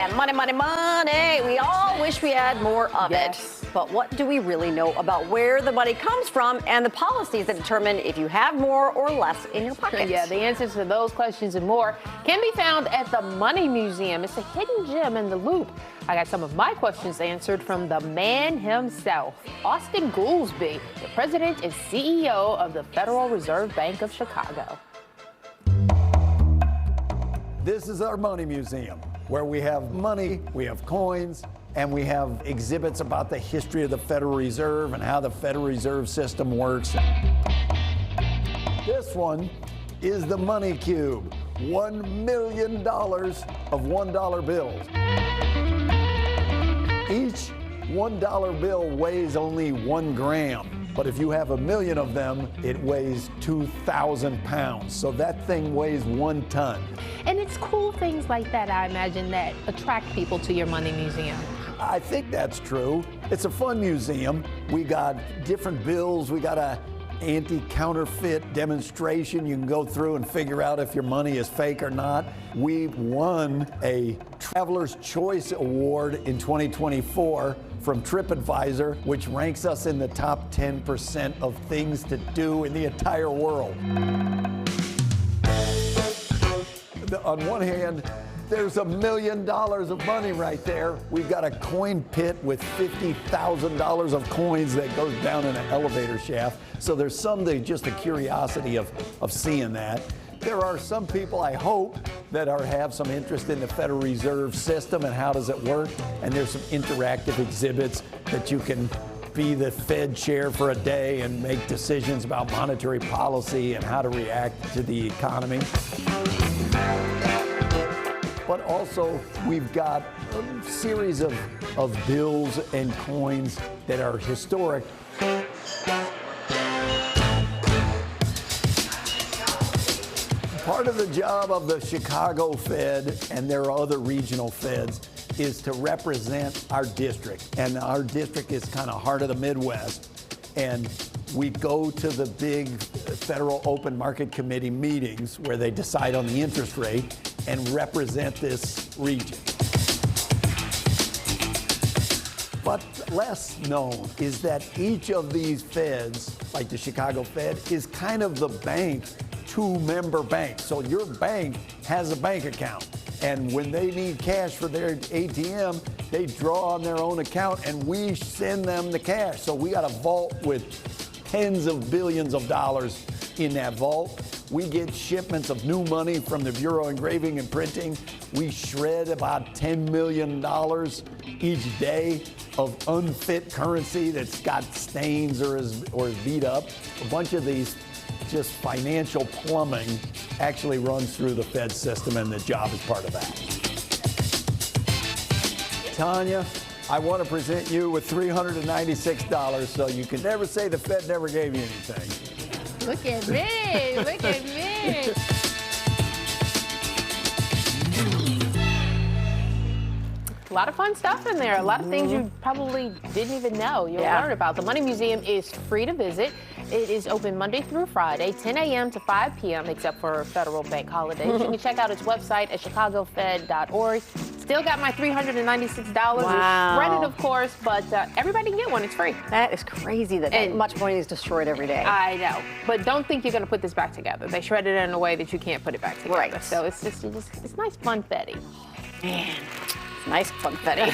And money, money, money. We all wish we had more of it. But what do we really know about where the money comes from and the policies that determine if you have more or less in your pocket? Yeah, the answers to those questions and more can be found at the Money Museum. It's a hidden gem in the Loop. I got some of my questions answered from the man himself, Austan Goolsbee, the president and CEO of the Federal Reserve Bank of Chicago. This is our Money Museum, where we have money, we have coins, and we have exhibits about the history of the Federal Reserve and how the Federal Reserve System works. This one is the Money Cube, $1 million of $1 bills. Each $1 bill weighs only 1 gram. But if you have 1 million of them, it weighs 2,000 pounds. So that thing weighs 1 ton. And it's cool things like that, I imagine, that attract people to your Money Museum. I think that's true. It's a fun museum. We got different bills. We got a anti-counterfeit demonstration. You can go through and figure out if your money is fake or not. We won a Traveler's Choice Award in 2024 from TripAdvisor, which ranks us in the top 10% of things to do in the entire world. On one hand, there's $1 million of money right there. We've got a coin pit with $50,000 of coins that goes down in an elevator shaft. So there's just a curiosity of seeing that. There are some people, I hope, that have some interest in the Federal Reserve System and how does it work. And there's some interactive exhibits that you can be the Fed chair for a day and make decisions about monetary policy and how to react to the economy. But also, we've got a series of bills and coins that are historic. Part of the job of the Chicago Fed, and there are other regional feds, is to represent our district. And our district is kind of heart of the Midwest. And we go to the big Federal Open Market Committee meetings where they decide on the interest rate and represent this region. But less known is that each of these feds, like the Chicago Fed, is kind of the bank to member banks. So your bank has a bank account. And when they need cash for their ATM, they draw on their own account and we send them the cash. So we got a vault with tens of billions of dollars in that vault. We get shipments of new money from the Bureau of Engraving and Printing. We shred about $10 million each day of unfit currency that's got stains or is beat up. A bunch of these just financial plumbing actually runs through the Fed system, and the job is part of that. Tanya, I want to present you with $396 so you can never say the Fed never gave you anything. Look at me, look at me. A lot of fun stuff in there. A lot of things you probably didn't even know you'll learn about. The Money Museum is free to visit. It is open Monday through Friday, 10 a.m. to 5 p.m., except for federal bank holidays. You can check out its website at chicagofed.org. Still got my $396. Wow. It's shredded, of course, but everybody can get one. It's free. That is crazy that much money is destroyed every day. I know, but don't think you're going to put this back together. They shredded it in a way that you can't put it back together. Right. So it's just it's nice, fun, Betty. Man, it's nice, fun, Betty.